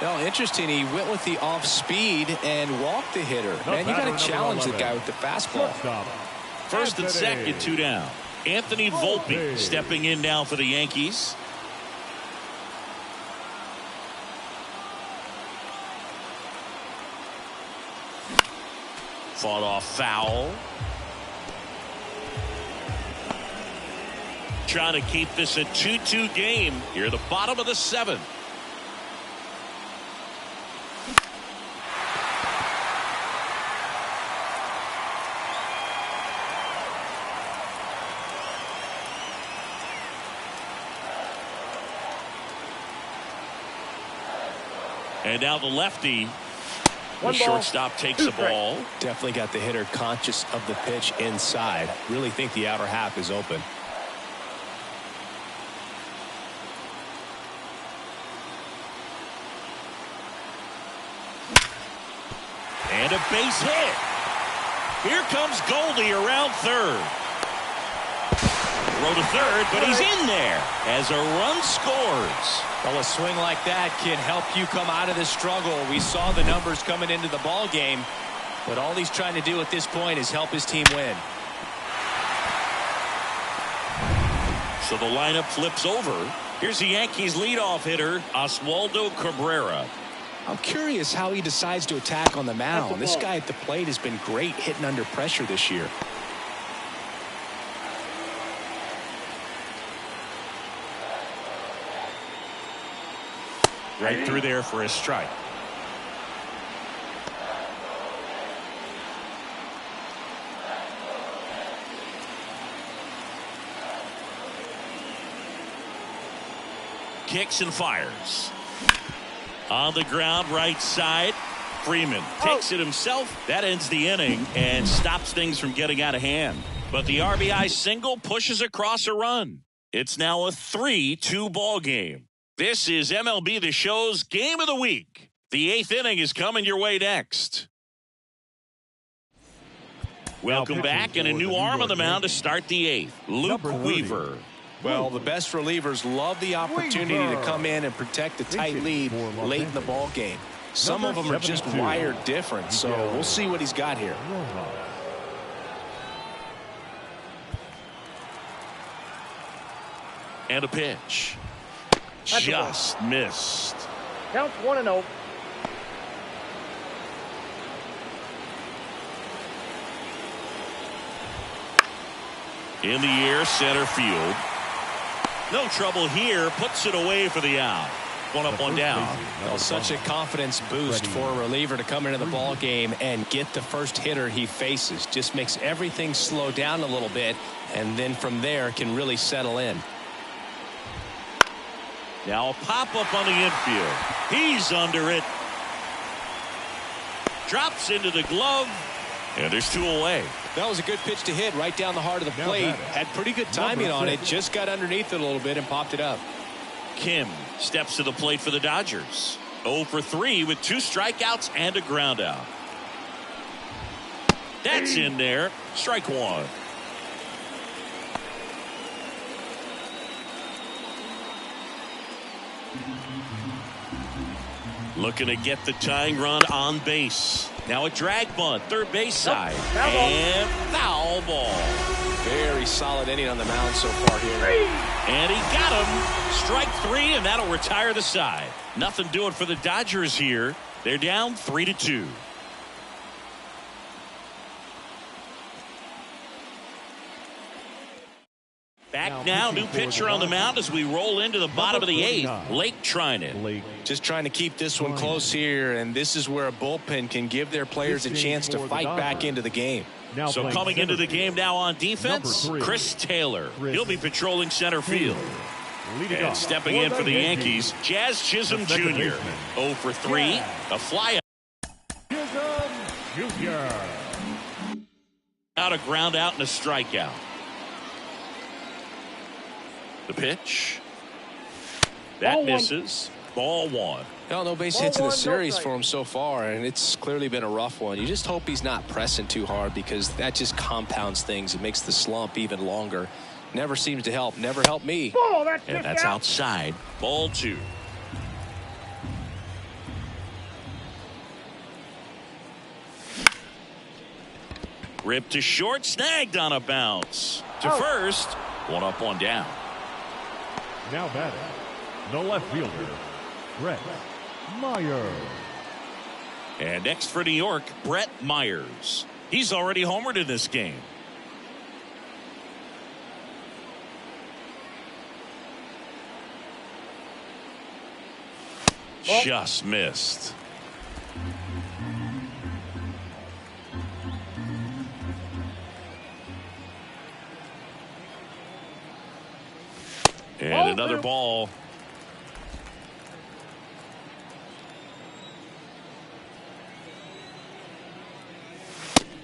Well, interesting. He went with the off speed and walked the hitter. Man, you got to challenge the guy with the fastball. First and second, 2 down. Anthony Volpe stepping in now for the Yankees. Fought off foul. Trying to keep this a 2-2 game here at the bottom of the 7th. And now the lefty. The shortstop takes the ball. Definitely got the hitter conscious of the pitch inside. Really think the outer half is open. And a base hit. Here comes Goldie around third. Throw to third, but he's in there as a run scores. Well, a swing like that can help you come out of the struggle. We saw the numbers coming into the ball game, but all he's trying to do at this point is help his team win. So the lineup flips over. Here's the Yankees leadoff hitter, Oswaldo Cabrera. I'm curious how he decides to attack on the mound. This guy at the plate has been great hitting under pressure this year. Right through there for a strike. Kicks and fires. On the ground, right side. Freeman takes it himself. That ends the inning and stops things from getting out of hand. But the RBI single pushes across a run. It's now a 3-2 ball game. This is MLB The Show's Game of the Week. The 8th inning is coming your way next. Welcome back, and a new arm on the mound to start the 8th. Luke Weaver. Well, the best relievers love the opportunity to come in and protect a tight lead late in the ball game. Some of them are just wired different, so we'll see what he's got here. And a pitch. Just missed. Counts 1-0. In the air, center field. No trouble here. Puts it away for the out. One up, one down. Well, such a confidence boost for a reliever to come into the ball game and get the first hitter he faces. Just makes everything slow down a little bit, and then from there can really settle in. Now a pop-up on the infield. He's under it. Drops into the glove. And there's 2 away. That was a good pitch to hit right down the heart of the plate. Had pretty good timing on it. Just got underneath it a little bit and popped it up. Kim steps to the plate for the Dodgers. 0 for 3 with 2 strikeouts and a ground out. That's in there. Strike 1. Looking to get the tying run on base. Now a drag bunt, third base side. And foul ball. Very solid inning on the mound so far here. And he got him. Strike 3, and that'll retire the side. Nothing doing for the Dodgers here. They're down 3-2. Back now, new pitcher on the mound as we roll into the bottom of the 8th. Lake trying it. Just trying to keep this one close here, and this is where a bullpen can give their players a chance to fight back into the game. So coming into the game now on defense, Chris Taylor. He'll be patrolling center field. And stepping in for the Yankees, Jazz Chisholm Jr. 0 for 3, a fly out, a ground out, and a strikeout. The pitch. That misses. Ball 1. Well, no base hits in the series for him so far, and it's clearly been a rough one. You just hope he's not pressing too hard, because that just compounds things. It makes the slump even longer. Never seems to help. Never helped me. And that's outside. Ball 2. Ripped to short, snagged on a bounce. To first, 1 up, 1 down. Now batting, the left fielder, Brett Myers. And next for New York, Brett Myers. He's already homered in this game. Just missed. And another ball.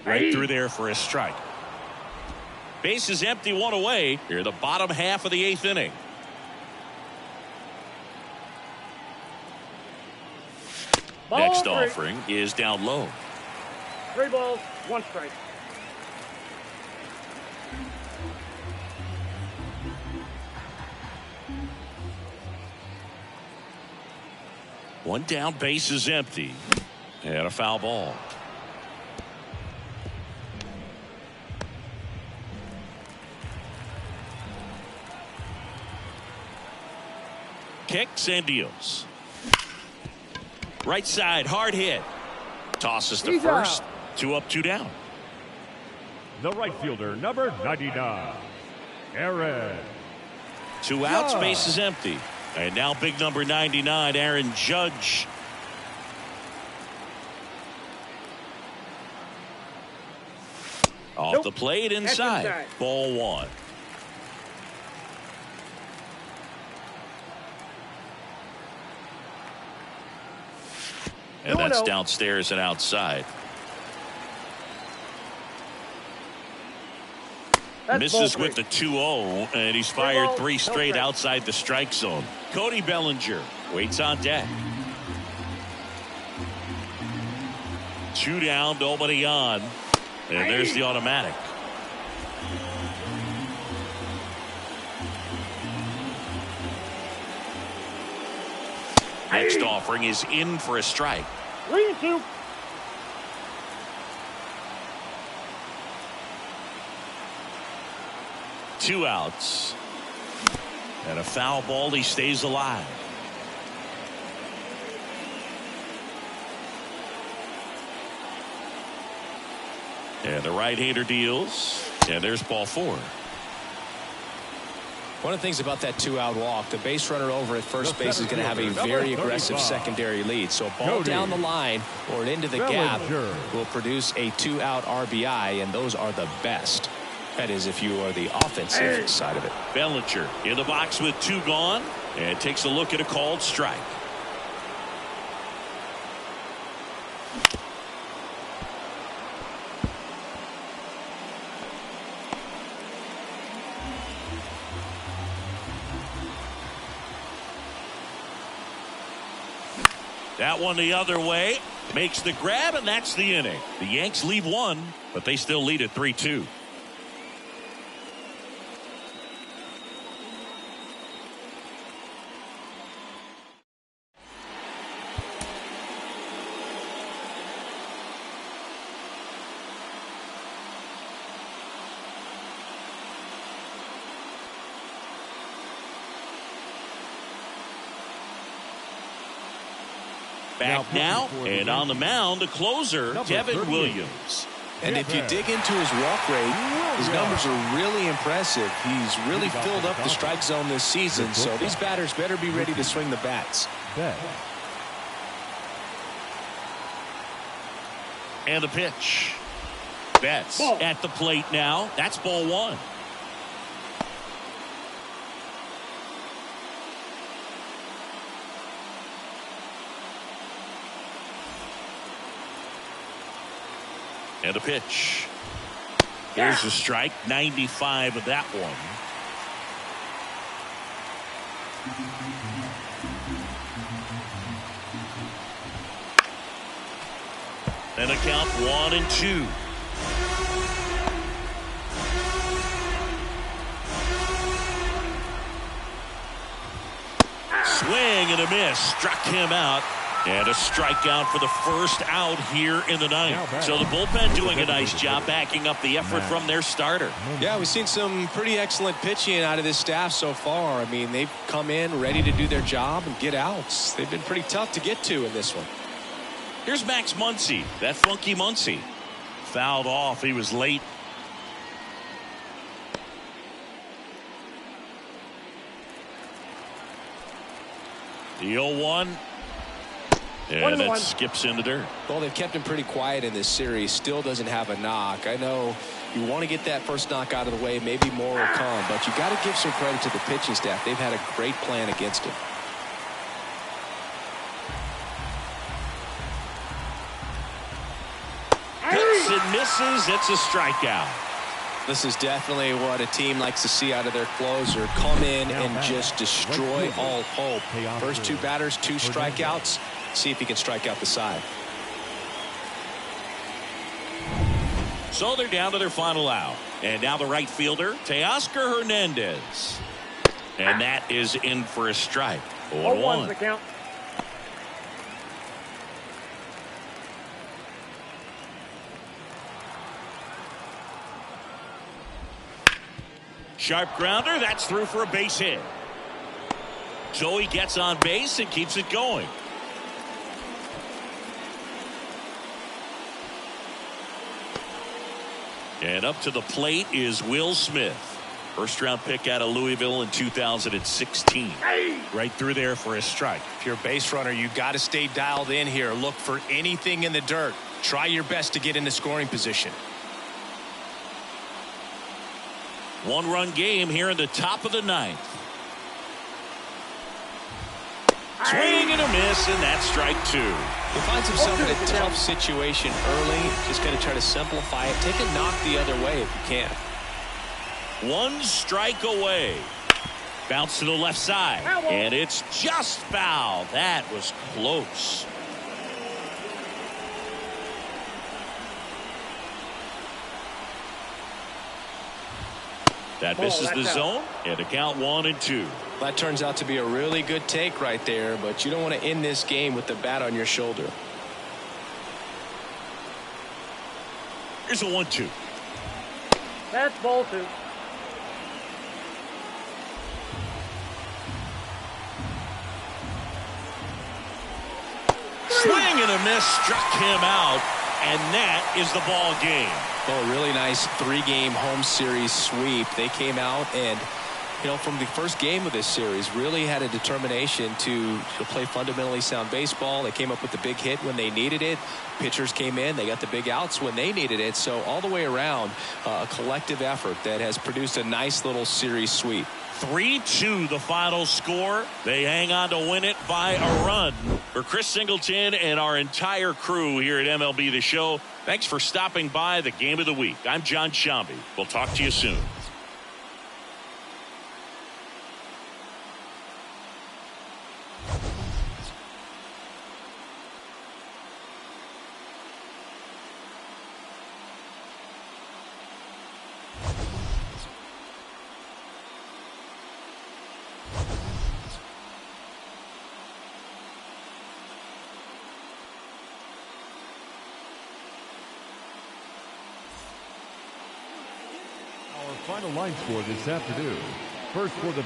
Right through there for a strike. Base is empty, 1 away. Here, the bottom half of the 8th inning. Next offering is down low. 3 balls, 1 strike. One down, base is empty. And a foul ball. Kicks and deals. Right side, hard hit. Tosses to first. 2 up, 2 down. The right fielder, number 99, Aaron. 2 outs, base is empty. And now big number 99, Aaron Judge. Off the plate, inside. Ball 1. And that's downstairs and outside. That's Misses ball with the three. 2-0, and he's fired ball, 3 no straight strike. outside the strike zone. Cody Bellinger waits on deck. 2 down, nobody on. And there's the automatic. Next offering is in for a strike. 3-2. Two outs. And a foul ball. He stays alive. And the right-hander deals. And there's ball 4. One of the things about that 2-out walk, the base runner over at first base is going to have a very aggressive secondary lead. So a ball down the line or into the gap will produce a 2-out RBI, and those are the best. That is, if you are the offensive side of it. Bellinger in the box with 2 gone, and takes a look at a called strike. That one the other way. Makes the grab, and that's the inning. The Yanks leave 1, but they still lead at 3-2. Back now, and on the mound, the closer, Devin Williams. And if you dig into his walk rate, his numbers are really impressive. He's really filled up the strike zone this season, so these batters better be ready to swing the bats. And the pitch. Betts at the plate now. That's ball 1. And the pitch. Here's a strike. 95 of that one. And a count 1-2. Swing and a miss. Struck him out. And a strikeout for the first out here in the ninth. So the bullpen doing a nice job backing up the effort from their starter. Yeah, we've seen some pretty excellent pitching out of this staff so far. I mean, they've come in ready to do their job and get outs. They've been pretty tough to get to in this one. Here's Max Muncy, that funky Muncy. Fouled off. He was late. The 0-1. And it skips in the dirt. Well, they've kept him pretty quiet in this series. Still doesn't have a knock. I know you want to get that first knock out of the way. Maybe more will come. But you got to give some credit to the pitching staff. They've had a great plan against him. Hits and misses. It's a strikeout. This is definitely what a team likes to see out of their closer. Come in and just destroy all hope. First 2 batters, 2 strikeouts. See if he can strike out the side. So they're down to their final out. And now the right fielder, Teoscar Hernandez. And that is in for a strike. 0-1. The count. Sharp grounder. That's through for a base hit. So he gets on base and keeps it going. And up to the plate is Will Smith. First round pick out of Louisville in 2016. Right through there for a strike. If you're a base runner, you got to stay dialed in here. Look for anything in the dirt. Try your best to get into scoring position. 1-run game here in the top of the 9th. Swing and a miss, and that's strike 2. He finds himself in a tough situation early. Just going to try to simplify it. Take a knock the other way if you can. One strike away. Bounce to the left side. And it's just foul. That was close. That misses the zone, and a count 1-2. That turns out to be a really good take right there, but you don't want to end this game with the bat on your shoulder. Here's a 1-2. That's ball 2. Swing and a miss, struck him out, and that is the ball game. Oh, really nice 3-game home series sweep. They came out and, from the first game of this series, really had a determination to play fundamentally sound baseball. They came up with the big hit when they needed it. Pitchers came in. They got the big outs when they needed it. So all the way around, a collective effort that has produced a nice little series sweep. 3-2 the final score. They hang on to win it by a run. For Chris Singleton and our entire crew here at MLB The Show, thanks for stopping by the Game of the Week. I'm John Shambi. We'll talk to you soon. Our final line score this afternoon. First for the